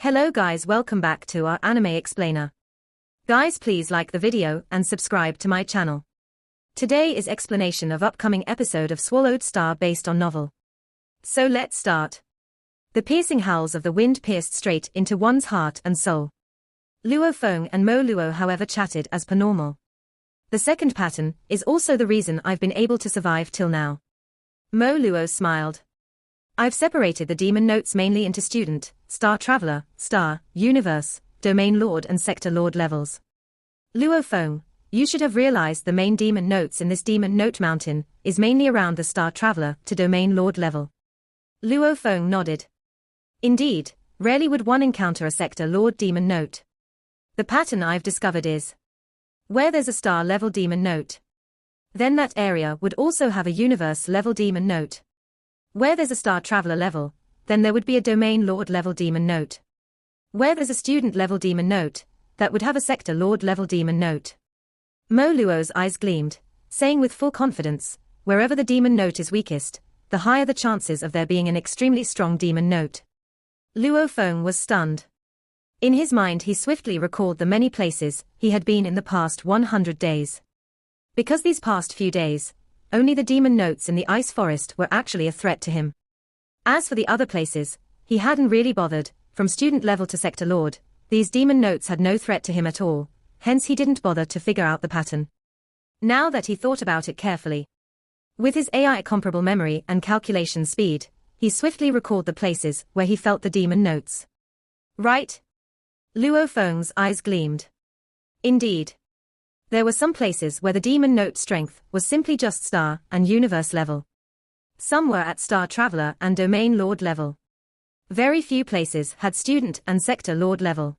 Hello guys, welcome back to our anime explainer. Guys, please like the video and subscribe to my channel. Today is explanation of upcoming episode of Swallowed Star based on novel. So let's start. The piercing howls of the wind pierced straight into one's heart and soul. Luo Feng and Mo Luo however chatted as per normal. The second pattern is also the reason I've been able to survive till now. Mo Luo smiled. I've separated the demon notes mainly into student, star traveler, star, universe, domain lord and sector lord levels. Luo Feng, you should have realized the main demon notes in this demon note mountain is mainly around the star traveler to domain lord level. Luo Feng nodded. Indeed, rarely would one encounter a sector lord demon note. The pattern I've discovered is where there's a star level demon note, then that area would also have a universe level demon note. Where there's a star traveler level, then there would be a domain lord level demon note. Where there's a student level demon note, that would have a sector lord level demon note. Mo Luo's eyes gleamed, saying with full confidence, wherever the demon note is weakest, the higher the chances of there being an extremely strong demon note. Luo Feng was stunned. In his mind he swiftly recalled the many places he had been in the past 100 days. Because these past few days, only the demon notes in the ice forest were actually a threat to him. As for the other places, he hadn't really bothered, from student level to sector lord, these demon notes had no threat to him at all, hence he didn't bother to figure out the pattern. Now that he thought about it carefully, with his AI comparable memory and calculation speed, he swiftly recalled the places where he felt the demon notes. Right? Luo Feng's eyes gleamed. Indeed. There were some places where the demon note strength was simply just star and universe level. Some were at star traveler and domain lord level. Very few places had student and sector lord level.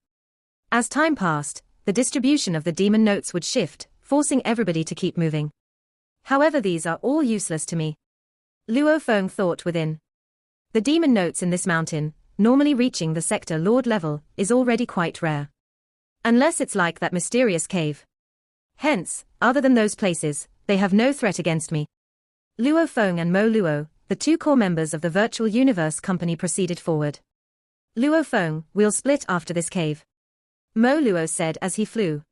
As time passed, the distribution of the demon notes would shift, forcing everybody to keep moving. However, these are all useless to me. Luo Feng thought within. The demon notes in this mountain, normally reaching the sector lord level, is already quite rare. Unless it's like that mysterious cave. Hence, other than those places, they have no threat against me. Luo Feng and Mo Luo, the two core members of the Virtual Universe Company, proceeded forward. Luo Feng, we'll split after this cave. Mo Luo said as he flew.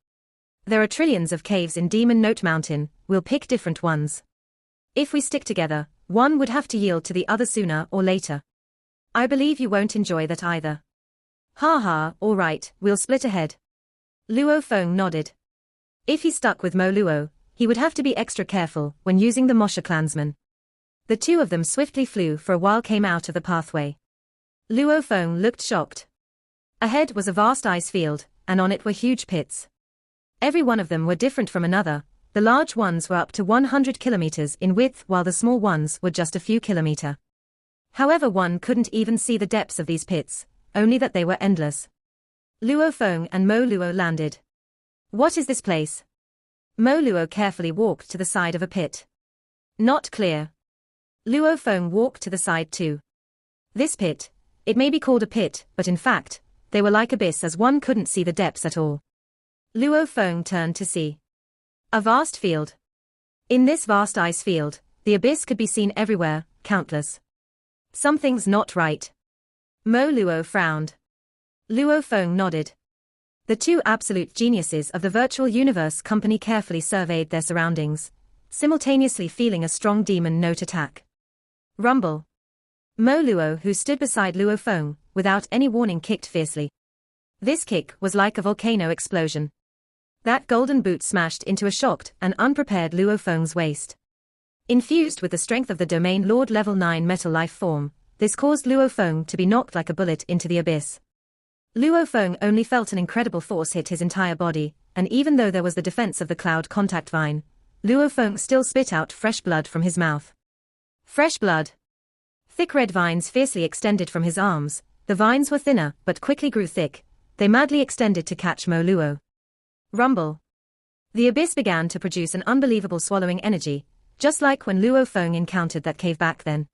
There are trillions of caves in Demon Note Mountain, we'll pick different ones. If we stick together, one would have to yield to the other sooner or later. I believe you won't enjoy that either. Ha ha, alright, we'll split ahead. Luo Feng nodded. If he stuck with Mo Luo, he would have to be extra careful when using the Mosha clansman. The two of them swiftly flew for a while, came out of the pathway. Luo Feng looked shocked. Ahead was a vast ice field, and on it were huge pits. Every one of them were different from another. The large ones were up to 100 kilometers in width while the small ones were just a few kilometers. However, one couldn't even see the depths of these pits, only that they were endless. Luo Feng and Mo Luo landed. What is this place? Mo Luo carefully walked to the side of a pit. Not clear. Luo Feng walked to the side too. This pit, it may be called a pit, but in fact, they were like abyss as one couldn't see the depths at all. Luo Feng turned to see a vast field. In this vast ice field, the abyss could be seen everywhere, countless. Something's not right. Mo Luo frowned. Luo Feng nodded. The two absolute geniuses of the Virtual Universe Company carefully surveyed their surroundings, simultaneously feeling a strong demon note attack. Rumble. Mo Luo, who stood beside Luo Feng, without any warning kicked fiercely. This kick was like a volcano explosion. That golden boot smashed into a shocked and unprepared Luo Feng's waist. Infused with the strength of the Domain Lord Level 9 metal life form, this caused Luo Feng to be knocked like a bullet into the abyss. Luo Feng only felt an incredible force hit his entire body, and even though there was the defense of the cloud contact vine, Luo Feng still spit out fresh blood from his mouth. Fresh blood. Thick red vines fiercely extended from his arms. The vines were thinner but quickly grew thick. They madly extended to catch Mo Luo. Rumble. The abyss began to produce an unbelievable swallowing energy, just like when Luo Feng encountered that cave back then.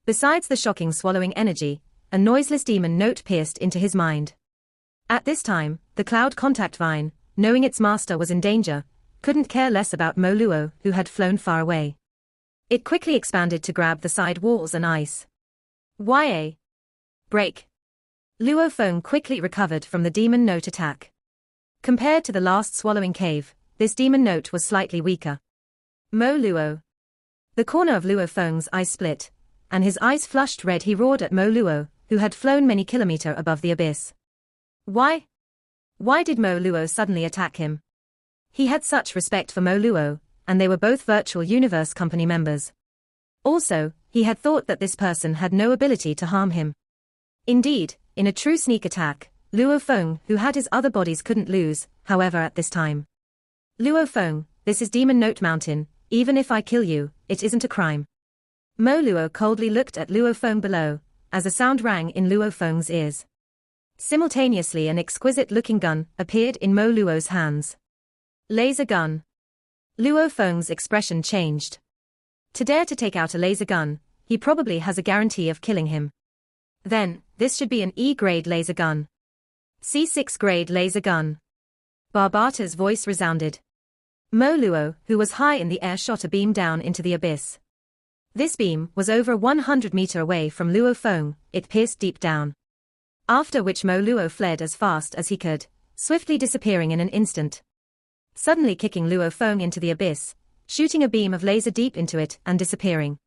Besides the shocking swallowing energy, a noiseless demon note pierced into his mind. At this time, the cloud contact vine, knowing its master was in danger, couldn't care less about Mo Luo, who had flown far away. It quickly expanded to grab the side walls and ice. YA. Break. Luo Feng quickly recovered from the demon note attack. Compared to the last swallowing cave, this demon note was slightly weaker. Mo Luo. The corner of Luo Feng's eye split, and his eyes flushed red. He roared at Mo Luo, who had flown many kilometers above the abyss. Why? Why did Mo Luo suddenly attack him? He had such respect for Mo Luo, and they were both Virtual Universe Company members. Also, he had thought that this person had no ability to harm him. Indeed, in a true sneak attack, Luo Feng, who had his other bodies, couldn't lose, however at this time. Luo Feng, this is Demon Note Mountain, even if I kill you, it isn't a crime. Mo Luo coldly looked at Luo Feng below, as a sound rang in Luo Feng's ears. Simultaneously an exquisite-looking gun appeared in Mo Luo's hands. Laser gun. Luo Feng's expression changed. To dare to take out a laser gun, he probably has a guarantee of killing him. Then, this should be an E-grade laser gun. C6 grade laser gun. Barbata's voice resounded. Mo Luo, who was high in the air, shot a beam down into the abyss. This beam was over 100 meters away from Luo Feng. It pierced deep down. After which Mo Luo fled as fast as he could, swiftly disappearing in an instant. Suddenly kicking Luo Feng into the abyss, shooting a beam of laser deep into it and disappearing.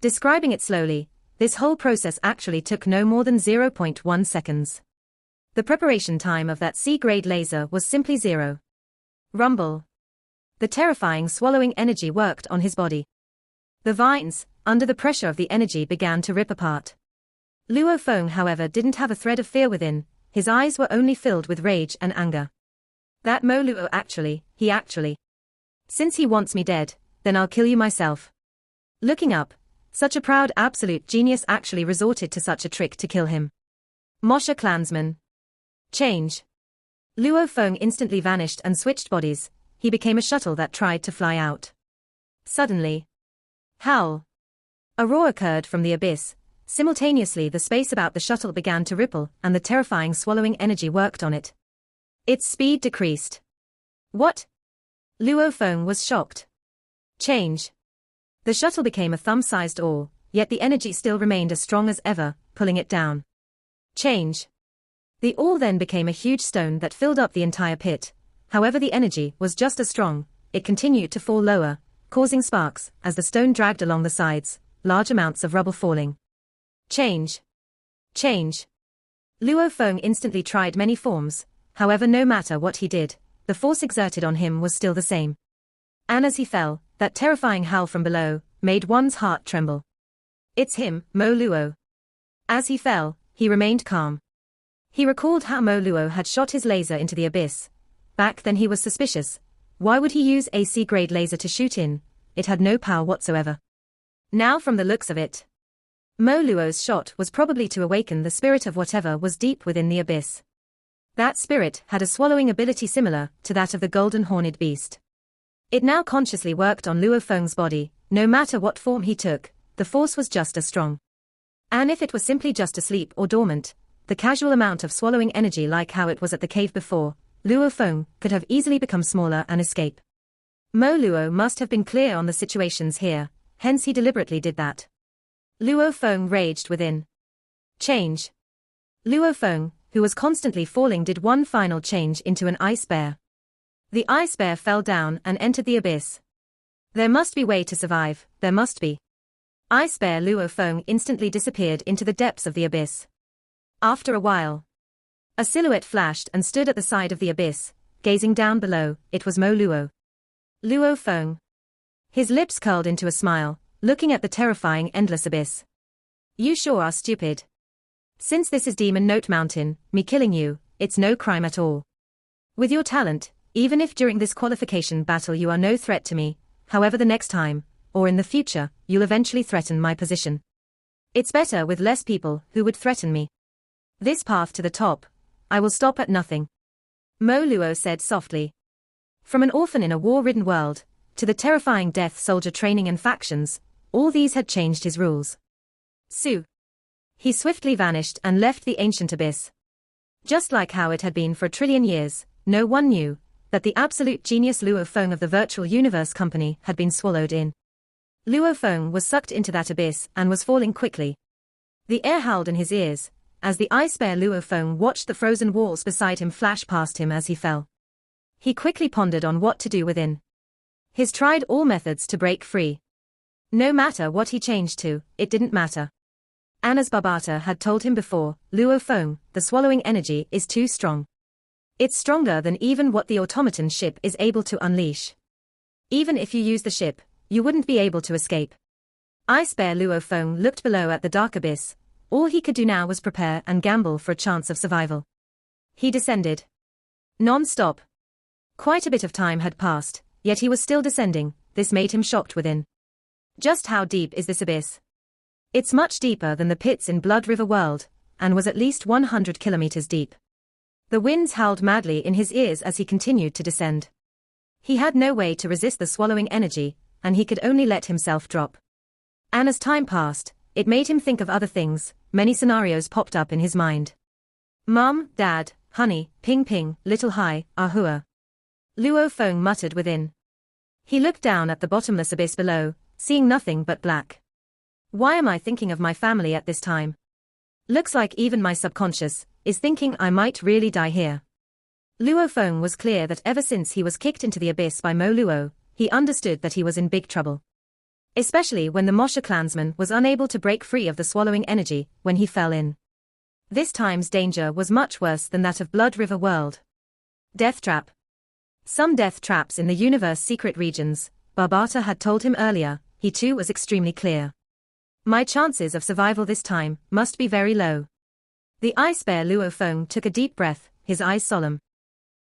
Describing it slowly, this whole process actually took no more than 0.1 seconds. The preparation time of that C-grade laser was simply zero. Rumble. The terrifying swallowing energy worked on his body. The vines, under the pressure of the energy, began to rip apart. Luo Feng, however, didn't have a thread of fear within, his eyes were only filled with rage and anger. That Mo Luo actually. Since he wants me dead, then I'll kill you myself. Looking up, such a proud absolute genius actually resorted to such a trick to kill him. Mosha clansman. Change. Luo Feng instantly vanished and switched bodies, he became a shuttle that tried to fly out. Suddenly. Howl. A roar occurred from the abyss. Simultaneously the space about the shuttle began to ripple and the terrifying swallowing energy worked on it. Its speed decreased. What? Luo Feng was shocked. Change. The shuttle became a thumb-sized ore, yet the energy still remained as strong as ever, pulling it down. Change. The ore then became a huge stone that filled up the entire pit. However, the energy was just as strong, it continued to fall lower, causing sparks as the stone dragged along the sides, large amounts of rubble falling. Change. Change. Luo Feng instantly tried many forms, however no matter what he did, the force exerted on him was still the same. And as he fell, that terrifying howl from below made one's heart tremble. It's him, Mo Luo. As he fell, he remained calm. He recalled how Mo Luo had shot his laser into the abyss. Back then he was suspicious. Why would he use a C-grade laser to shoot in? It had no power whatsoever. Now from the looks of it, Mo Luo's shot was probably to awaken the spirit of whatever was deep within the abyss. That spirit had a swallowing ability similar to that of the golden horned beast. It now consciously worked on Luo Feng's body. No matter what form he took, the force was just as strong. And if it was simply just asleep or dormant, the casual amount of swallowing energy like how it was at the cave before, Luo Feng could have easily become smaller and escape. Mo Luo must have been clear on the situations here, hence he deliberately did that. Luo Feng raged within. Change. Luo Feng, who was constantly falling, did one final change into an ice bear. The ice bear fell down and entered the abyss. There must be way to survive, there must be. Ice bear Luo Feng instantly disappeared into the depths of the abyss. After a while, a silhouette flashed and stood at the side of the abyss, gazing down below. It was Mo Luo. Luo Feng. His lips curled into a smile, looking at the terrifying endless abyss. You sure are stupid. Since this is Demon Note Mountain, me killing you, it's no crime at all. With your talent, even if during this qualification battle you are no threat to me, however the next time, or in the future, you'll eventually threaten my position. It's better with less people who would threaten me. This path to the top, I will stop at nothing. Mo Luo said softly. From an orphan in a war-ridden world, to the terrifying death soldier training and factions, all these had changed his rules. Su. He swiftly vanished and left the ancient abyss. Just like how it had been for 1 trillion years, no one knew that the absolute genius Luo Feng of the Virtual Universe Company had been swallowed in. Luo Feng was sucked into that abyss and was falling quickly. The air howled in his ears, as the ice bear Luo Feng watched the frozen walls beside him flash past him as he fell. He quickly pondered on what to do within. He's tried all methods to break free. No matter what he changed to, it didn't matter. And as Barbata had told him before, Luo Feng, the swallowing energy is too strong. It's stronger than even what the automaton ship is able to unleash. Even if you use the ship, you wouldn't be able to escape. Ice Bear Luo Feng looked below at the dark abyss. All he could do now was prepare and gamble for a chance of survival. He descended. Non-stop. Quite a bit of time had passed, yet he was still descending. This made him shocked within. Just how deep is this abyss? It's much deeper than the pits in Blood River World, and was at least 100 kilometers deep. The winds howled madly in his ears as he continued to descend. He had no way to resist the swallowing energy, and he could only let himself drop. And as time passed, it made him think of other things. Many scenarios popped up in his mind. Mom, Dad, Honey, Ping Ping, Little Hai, Ahua. Luo Feng muttered within. He looked down at the bottomless abyss below, seeing nothing but black. Why am I thinking of my family at this time? Looks like even my subconscious is thinking I might really die here. Luo Feng was clear that ever since he was kicked into the abyss by Mo Luo, he understood that he was in big trouble. Especially when the Mosha clansman was unable to break free of the swallowing energy when he fell in. This time's danger was much worse than that of Blood River World. Death trap. Some death traps in the universe secret regions, Barbata had told him earlier. He too was extremely clear. My chances of survival this time must be very low. The ice bear Luo Feng took a deep breath, his eyes solemn.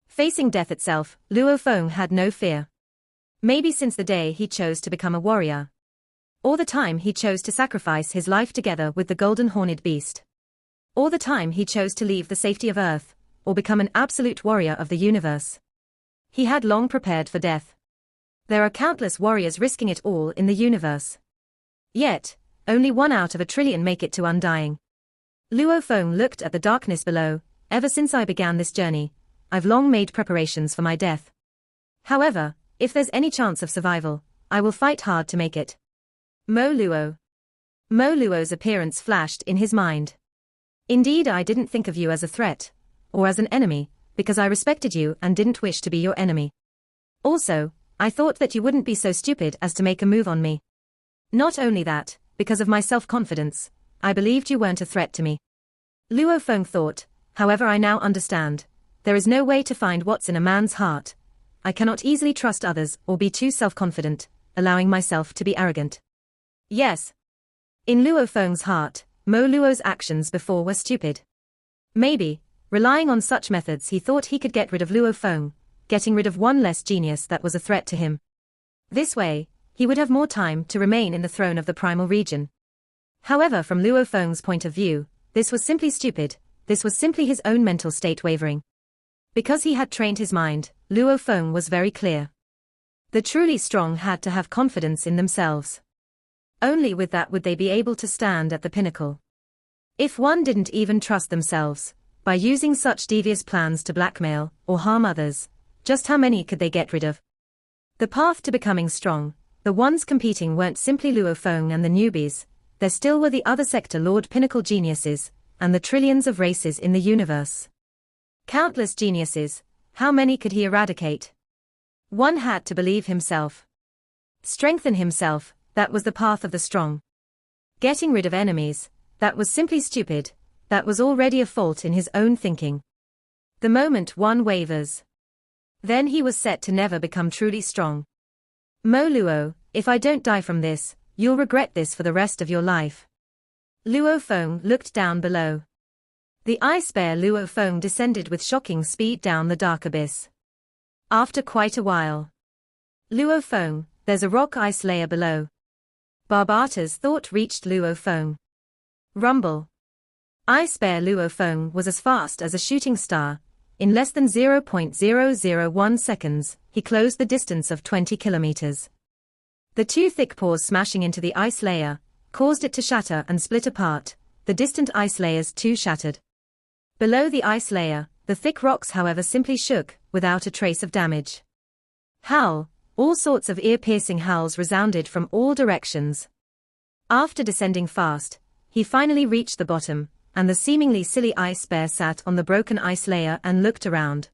Facing death itself, Luo Feng had no fear. Maybe since the day he chose to become a warrior. Or the time he chose to sacrifice his life together with the golden horned beast. Or the time he chose to leave the safety of Earth, or become an absolute warrior of the universe. He had long prepared for death. There are countless warriors risking it all in the universe. Yet, only 1 out of a trillion make it to undying. Luo Feng looked at the darkness below. Ever since I began this journey, I've long made preparations for my death. However, if there's any chance of survival, I will fight hard to make it. Mo Luo. Mo Luo's appearance flashed in his mind. Indeed, I didn't think of you as a threat, or as an enemy, because I respected you and didn't wish to be your enemy. Also, I thought that you wouldn't be so stupid as to make a move on me. Not only that, because of my self-confidence, I believed you weren't a threat to me. Luo Feng thought, however I now understand, there is no way to find what's in a man's heart. I cannot easily trust others or be too self-confident, allowing myself to be arrogant. Yes. In Luo Feng's heart, Mo Luo's actions before were stupid. Maybe, relying on such methods he thought he could get rid of Luo Feng, getting rid of one less genius that was a threat to him. This way, he would have more time to remain in the throne of the primal region. However, from Luo Feng's point of view, this was simply stupid. This was simply his own mental state wavering. Because he had trained his mind, Luo Feng was very clear. The truly strong had to have confidence in themselves. Only with that would they be able to stand at the pinnacle. If one didn't even trust themselves, by using such devious plans to blackmail or harm others, just how many could they get rid of? The path to becoming strong, the ones competing weren't simply Luo Feng and the newbies, there still were the other sector Lord Pinnacle geniuses, and the trillions of races in the universe. Countless geniuses, how many could he eradicate? One had to believe himself. Strengthen himself, that was the path of the strong. Getting rid of enemies, that was simply stupid, that was already a fault in his own thinking. The moment one wavers, then he was set to never become truly strong. Mo Luo, if I don't die from this, you'll regret this for the rest of your life. Luo Feng looked down below. The ice bear Luo Feng descended with shocking speed down the dark abyss. After quite a while. Luo Feng, there's a rock ice layer below. Barbata's thought reached Luo Feng. Rumble. Ice bear Luo Feng was as fast as a shooting star. In less than 0.001 seconds, he closed the distance of 20 kilometers. The two thick paws smashing into the ice layer caused it to shatter and split apart. The distant ice layers too shattered. Below the ice layer, the thick rocks however simply shook, without a trace of damage. Howl, all sorts of ear-piercing howls resounded from all directions. After descending fast, he finally reached the bottom, and the seemingly silly ice bear sat on the broken ice layer and looked around.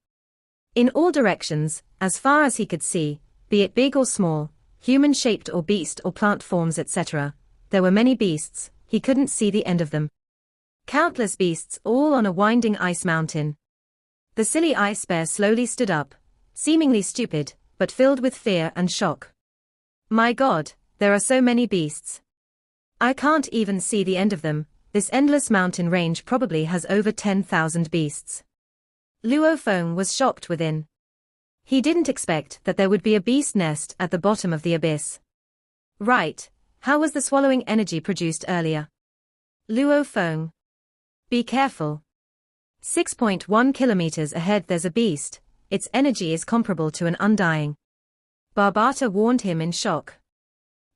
In all directions, as far as he could see, be it big or small, human-shaped or beast or plant forms etc., there were many beasts, he couldn't see the end of them. Countless beasts all on a winding ice mountain. The silly ice bear slowly stood up, seemingly stupid, but filled with fear and shock. My God, there are so many beasts. I can't even see the end of them. This endless mountain range probably has over 10,000 beasts. Luo Feng was shocked within. He didn't expect that there would be a beast nest at the bottom of the abyss. Right, how was the swallowing energy produced earlier? Luo Feng. Be careful. 6.1 kilometers ahead there's a beast, its energy is comparable to an undying. Barbata warned him in shock.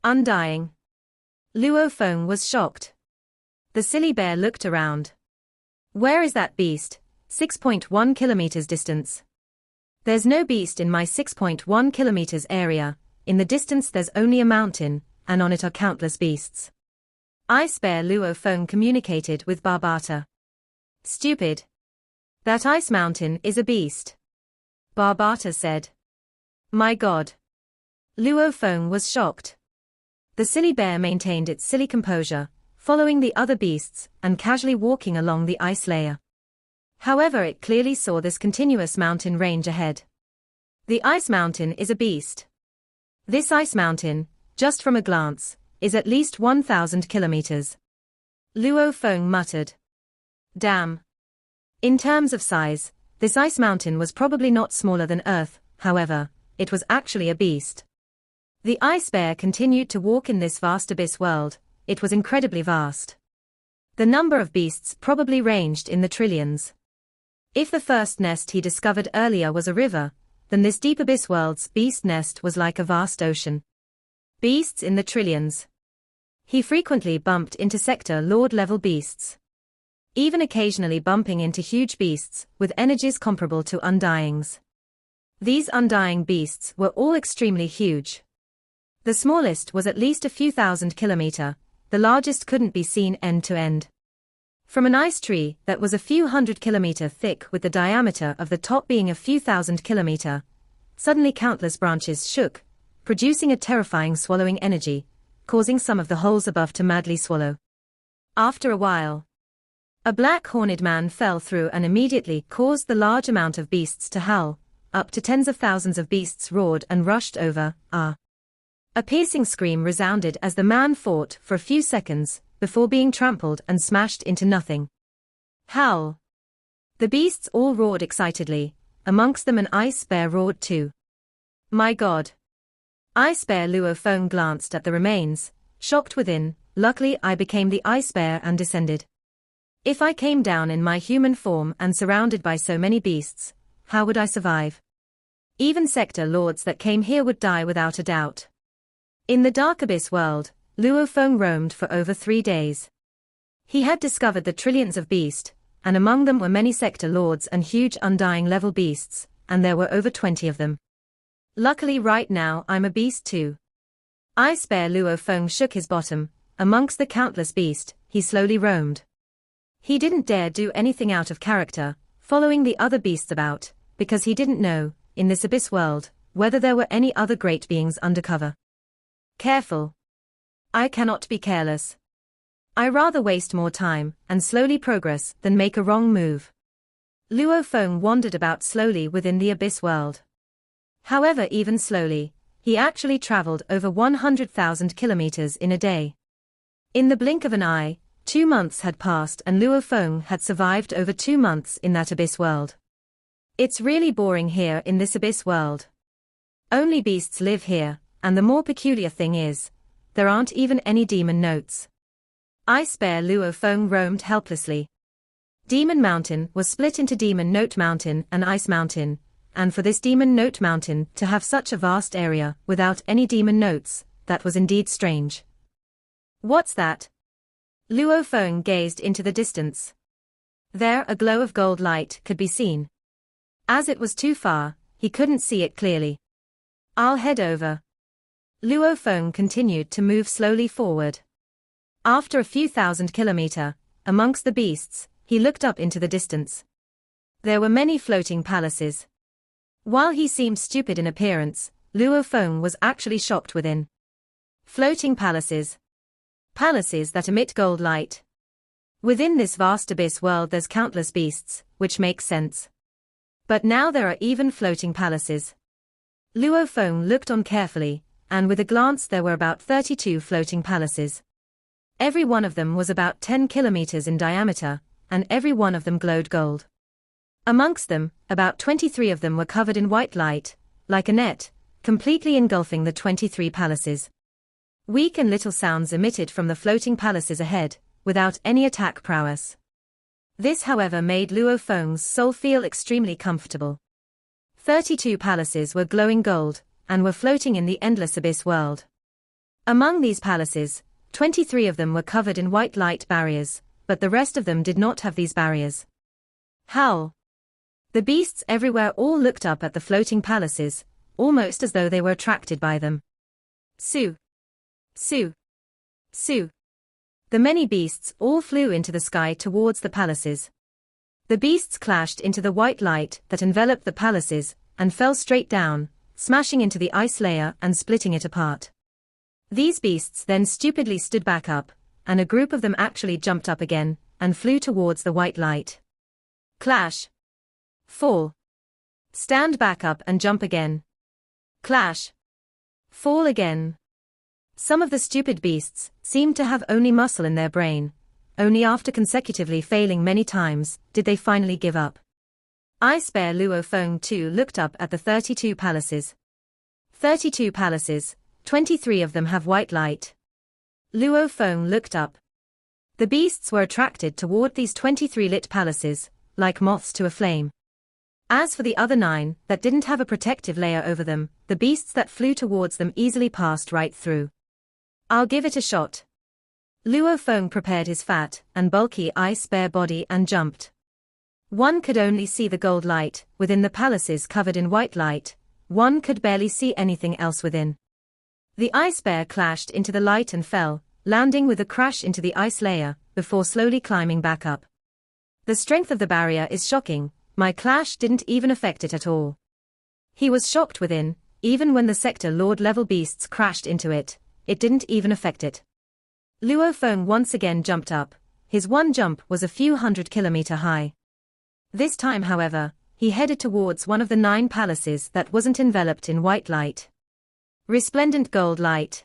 Undying. Luo Feng was shocked. The silly bear looked around. Where is that beast? 6.1 kilometers distance. There's no beast in my 6.1 kilometers area. In the distance there's only a mountain, and on it are countless beasts. Ice bear Luo Feng communicated with Barbata. Stupid. That ice mountain is a beast. Barbata said. My God. Luo Feng was shocked. The silly bear maintained its silly composure, following the other beasts, and casually walking along the ice layer. However, it clearly saw this continuous mountain range ahead. The ice mountain is a beast. This ice mountain, just from a glance, is at least 1,000 kilometers. Luo Feng muttered. Damn. In terms of size, this ice mountain was probably not smaller than Earth, however, it was actually a beast. The ice bear continued to walk in this vast abyss world. It was incredibly vast. The number of beasts probably ranged in the trillions. If the first nest he discovered earlier was a river, then this deep abyss world's beast nest was like a vast ocean. Beasts in the trillions. He frequently bumped into sector lord level beasts. Even occasionally bumping into huge beasts with energies comparable to undyings. These undying beasts were all extremely huge. The smallest was at least a few thousand kilometer. The largest couldn't be seen end to end. From an ice tree that was a few hundred kilometer thick with the diameter of the top being a few thousand kilometer, suddenly countless branches shook, producing a terrifying swallowing energy, causing some of the holes above to madly swallow. After a while, a black horned man fell through and immediately caused the large amount of beasts to howl. Up to tens of thousands of beasts roared and rushed over. A piercing scream resounded as the man fought for a few seconds, before being trampled and smashed into nothing. Howl. The beasts all roared excitedly, amongst them an ice bear roared too. My God. Ice bear Luo Feng glanced at the remains, shocked within. Luckily I became the ice bear and descended. If I came down in my human form and surrounded by so many beasts, how would I survive? Even sector lords that came here would die without a doubt. In the dark abyss world, Luo Feng roamed for over 3 days. He had discovered the trillions of beasts, and among them were many sector lords and huge undying level beasts, and there were over 20 of them. Luckily right now I'm a beast too. Ice bear Luo Feng shook his bottom. Amongst the countless beasts, he slowly roamed. He didn't dare do anything out of character, following the other beasts about, because he didn't know, in this abyss world, whether there were any other great beings undercover. Careful. I cannot be careless. I rather waste more time and slowly progress than make a wrong move. Luo Feng wandered about slowly within the abyss world. However, even slowly, he actually traveled over 100,000 kilometers in a day. In the blink of an eye, 2 months had passed and Luo Feng had survived over 2 months in that abyss world. It's really boring here in this abyss world. Only beasts live here. And the more peculiar thing is, there aren't even any demon notes. Ice bear Luo Feng roamed helplessly. Demon Mountain was split into Demon Note Mountain and Ice Mountain, and for this Demon Note Mountain to have such a vast area without any demon notes, that was indeed strange. What's that? Luo Feng gazed into the distance. There a glow of gold light could be seen. As it was too far, he couldn't see it clearly. I'll head over. Luo Feng continued to move slowly forward. After a few thousand kilometers, amongst the beasts, he looked up into the distance. There were many floating palaces. While he seemed stupid in appearance, Luo Feng was actually shocked within. Floating palaces. Palaces that emit gold light. Within this vast abyss world there's countless beasts, which makes sense. But now there are even floating palaces. Luo Feng looked on carefully, and with a glance there were about 32 floating palaces. Every one of them was about 10 kilometers in diameter, and every one of them glowed gold. Amongst them, about 23 of them were covered in white light, like a net, completely engulfing the 23 palaces. Weak and little sounds emitted from the floating palaces ahead, without any attack prowess. This, however, made Luo Feng's soul feel extremely comfortable. 32 palaces were glowing gold, and were floating in the endless abyss world. Among these palaces, 23 of them were covered in white light barriers, but the rest of them did not have these barriers. Howl! The beasts everywhere all looked up at the floating palaces, almost as though they were attracted by them. Su! Su! Su! The many beasts all flew into the sky towards the palaces. The beasts clashed into the white light that enveloped the palaces, and fell straight down, smashing into the ice layer and splitting it apart. These beasts then stupidly stood back up, and a group of them actually jumped up again, and flew towards the white light. Clash! Fall! Stand back up and jump again. Clash! Fall again. Some of the stupid beasts seemed to have only muscle in their brain. Only after consecutively failing many times did they finally give up. Ice Bear Luo Feng too looked up at the 32 palaces. 32 palaces, 23 of them have white light. Luo Feng looked up. The beasts were attracted toward these 23 lit palaces, like moths to a flame. As for the other 9 that didn't have a protective layer over them, the beasts that flew towards them easily passed right through. I'll give it a shot. Luo Feng prepared his fat and bulky ice bear body and jumped. One could only see the gold light within the palaces covered in white light. One could barely see anything else within. The ice bear clashed into the light and fell, landing with a crash into the ice layer, before slowly climbing back up. The strength of the barrier is shocking. My clash didn't even affect it at all. He was shocked within, even when the sector Lord level beasts crashed into it, it didn't even affect it. Luo Feng once again jumped up. His one jump was a few 100-kilometer high. This time, however, he headed towards one of the 9 palaces that wasn't enveloped in white light. Resplendent gold light.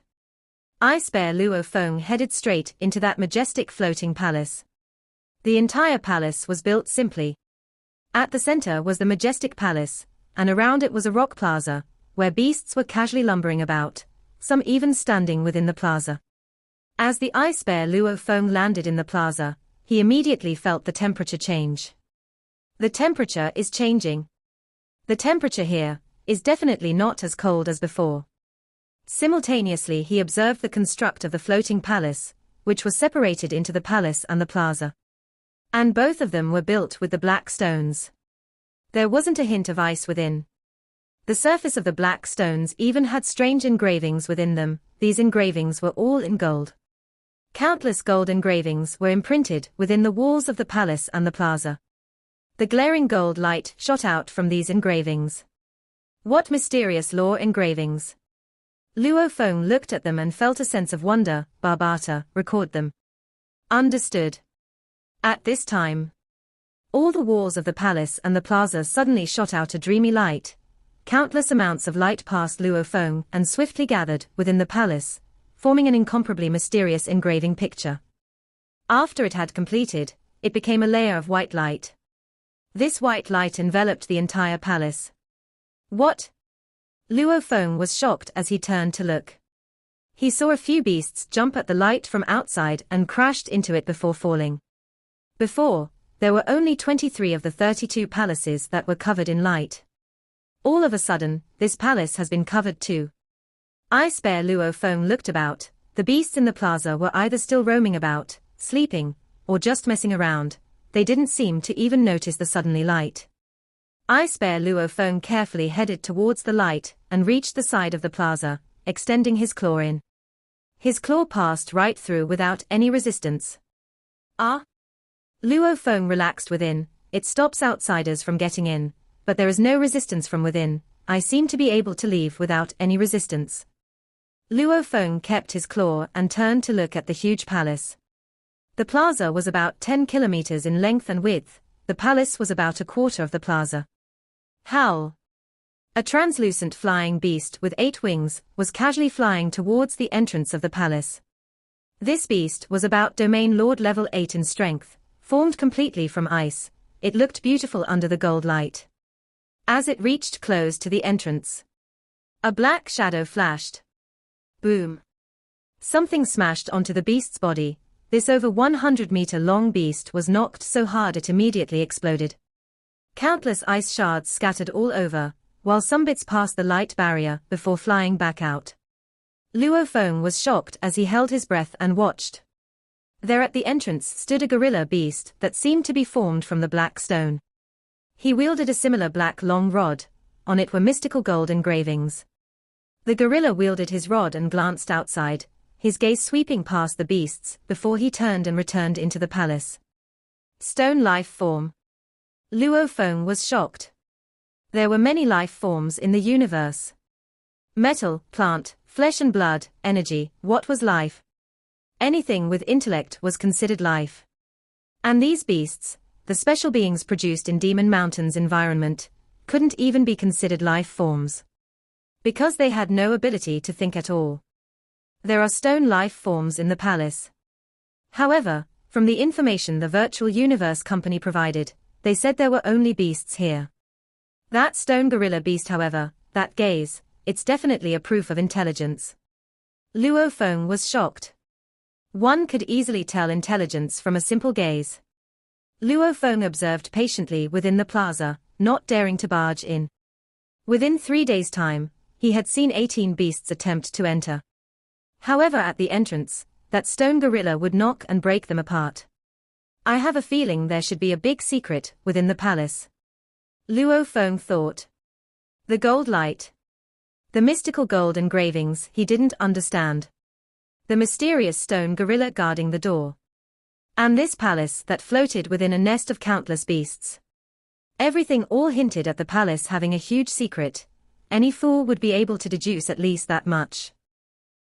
Ice Bear Luo Feng headed straight into that majestic floating palace. The entire palace was built simply. At the center was the majestic palace, and around it was a rock plaza, where beasts were casually lumbering about, some even standing within the plaza. As the Ice Bear Luo Feng landed in the plaza, he immediately felt the temperature change. The temperature is changing. The temperature here is definitely not as cold as before. Simultaneously he observed the construct of the floating palace, which was separated into the palace and the plaza. And both of them were built with the black stones. There wasn't a hint of ice within. The surface of the black stones even had strange engravings within them. These engravings were all in gold. Countless gold engravings were imprinted within the walls of the palace and the plaza. The glaring gold light shot out from these engravings. What mysterious lore engravings! Luo Feng looked at them and felt a sense of wonder. Barbata, record them. Understood. At this time, all the walls of the palace and the plaza suddenly shot out a dreamy light. Countless amounts of light passed Luo Feng and swiftly gathered within the palace, forming an incomparably mysterious engraving picture. After it had completed, it became a layer of white light. This white light enveloped the entire palace. What? Luo Feng was shocked as he turned to look. He saw a few beasts jump at the light from outside and crashed into it before falling. Before, there were only 23 of the 32 palaces that were covered in light. All of a sudden, this palace has been covered too. Ice Bear Luo Feng looked about. The beasts in the plaza were either still roaming about, sleeping, or just messing around. They didn't seem to even notice the suddenly light. Ice Bear Luo Feng carefully headed towards the light and reached the side of the plaza, extending his claw in. His claw passed right through without any resistance. Ah! Luo Feng relaxed within. It stops outsiders from getting in, but there is no resistance from within. I seem to be able to leave without any resistance. Luo Feng kept his claw and turned to look at the huge palace. The plaza was about 10 kilometers in length and width. The palace was about a quarter of the plaza. Howl! A translucent flying beast with 8 wings was casually flying towards the entrance of the palace. This beast was about Domain Lord level 8 in strength, formed completely from ice. It looked beautiful under the gold light. As it reached close to the entrance, a black shadow flashed. Boom! Something smashed onto the beast's body. This over 100-meter-long beast was knocked so hard it immediately exploded. Countless ice shards scattered all over, while some bits passed the light barrier before flying back out. Luo Feng was shocked as he held his breath and watched. There at the entrance stood a gorilla beast that seemed to be formed from the black stone. He wielded a similar black long rod. On it were mystical gold engravings. The gorilla wielded his rod and glanced outside, his gaze sweeping past the beasts before he turned and returned into the palace. Stone life form. Luo Feng was shocked. There were many life forms in the universe. Metal, plant, flesh and blood, energy. What was life? Anything with intellect was considered life. And these beasts, the special beings produced in Demon Mountain's environment, couldn't even be considered life forms. Because they had no ability to think at all. There are stone life forms in the palace. However, from the information the Virtual Universe Company provided, they said there were only beasts here. That stone gorilla beast, however, that gaze, it's definitely a proof of intelligence. Luo Feng was shocked. One could easily tell intelligence from a simple gaze. Luo Feng observed patiently within the plaza, not daring to barge in. Within 3 days' time, he had seen 18 beasts attempt to enter. However, at the entrance, that stone gorilla would knock and break them apart. I have a feeling there should be a big secret within the palace. Luo Feng thought. The gold light. The mystical gold engravings he didn't understand. The mysterious stone gorilla guarding the door. And this palace that floated within a nest of countless beasts. Everything all hinted at the palace having a huge secret. Any fool would be able to deduce at least that much.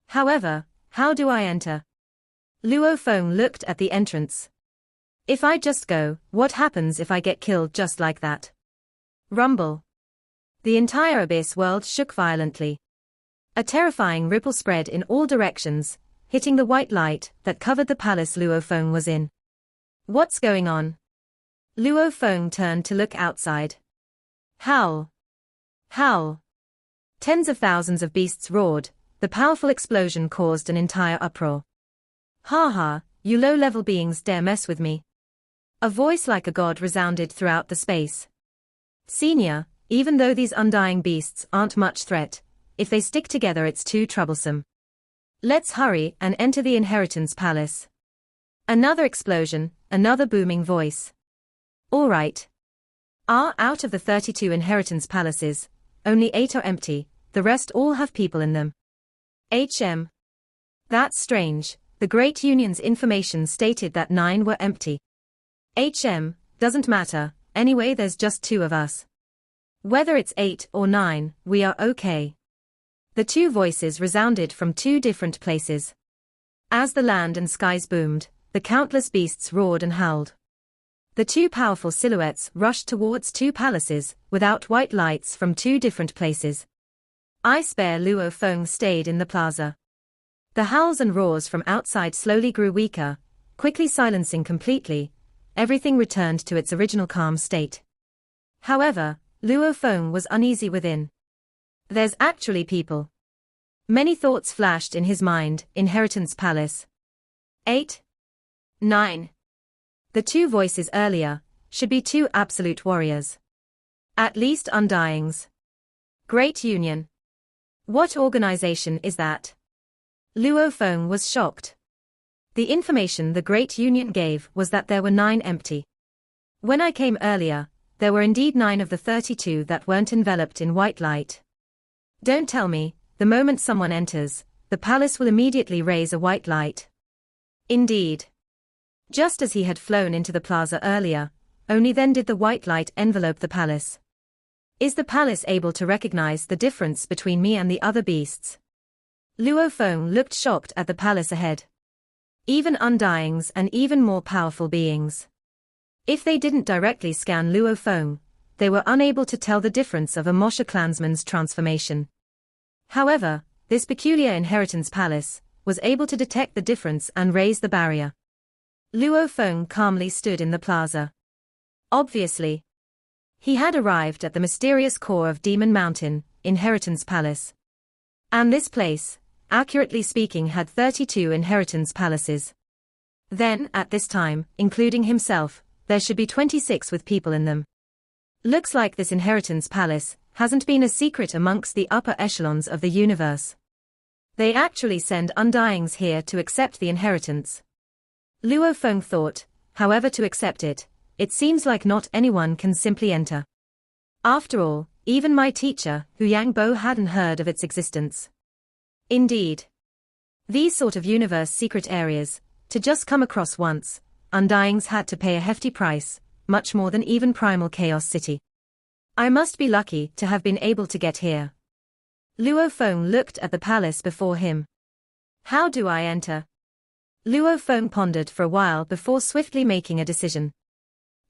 However, how do I enter? Luo Feng looked at the entrance. If I just go, what happens if I get killed just like that? Rumble. The entire abyss world shook violently. A terrifying ripple spread in all directions, hitting the white light that covered the palace Luo Feng was in. What's going on? Luo Feng turned to look outside. Howl! Howl! Tens of thousands of beasts roared. The powerful explosion caused an entire uproar. Ha ha, you low-level beings dare mess with me. A voice like a god resounded throughout the space. Senior, even though these undying beasts aren't much threat, if they stick together it's too troublesome. Let's hurry and enter the inheritance palace. Another explosion, another booming voice. All right. Out of the 32 inheritance palaces, only 8 are empty, the rest all have people in them. That's strange, the Great Union's information stated that 9 were empty. Doesn't matter, anyway there's just 2 of us. Whether it's 8 or 9, we are okay. The 2 voices resounded from 2 different places. As the land and skies boomed, the countless beasts roared and howled. The 2 powerful silhouettes rushed towards 2 palaces, without white lights from 2 different places. Ice Bear Luo Feng stayed in the plaza. The howls and roars from outside slowly grew weaker, quickly silencing completely. Everything returned to its original calm state. However, Luo Feng was uneasy within. There's actually people. Many thoughts flashed in his mind. Inheritance Palace. 8. 9. The 2 voices earlier should be 2 absolute warriors. At least undyings. Great Union. What organization is that? Luo Feng was shocked. The information the Great Union gave was that there were 9 empty. When I came earlier, there were indeed 9 of the 32 that weren't enveloped in white light. Don't tell me, the moment someone enters, the palace will immediately raise a white light. Indeed. Just as he had flown into the plaza earlier, only then did the white light envelope the palace. Is the palace able to recognize the difference between me and the other beasts? Luo Feng looked shocked at the palace ahead. Even undyings and even more powerful beings. If they didn't directly scan Luo Feng, they were unable to tell the difference of a Moshe clansman's transformation. However, this peculiar inheritance palace was able to detect the difference and raise the barrier. Luo Feng calmly stood in the plaza. Obviously, he had arrived at the mysterious core of Demon Mountain, Inheritance Palace. And this place, accurately speaking, had 32 inheritance palaces. Then, at this time, including himself, there should be 26 with people in them. Looks like this inheritance palace hasn't been a secret amongst the upper echelons of the universe. They actually send undyings here to accept the inheritance. Luo Feng thought, however, to accept it, it seems like not anyone can simply enter. After all, even my teacher, Hu Yangbo, hadn't heard of its existence. Indeed. These sort of universe secret areas, to just come across once, undyings had to pay a hefty price, much more than even Primal Chaos City. I must be lucky to have been able to get here. Luo Feng looked at the palace before him. How do I enter? Luo Feng pondered for a while before swiftly making a decision.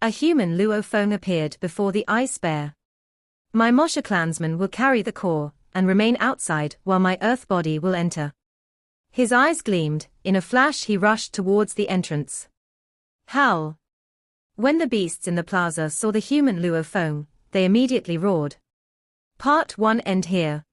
A human Luo Feng appeared before the ice bear. My Moshe clansman will carry the core and remain outside while my earth body will enter. His eyes gleamed, in a flash he rushed towards the entrance. Howl! When the beasts in the plaza saw the human Luo Feng, they immediately roared. Part 1 end here.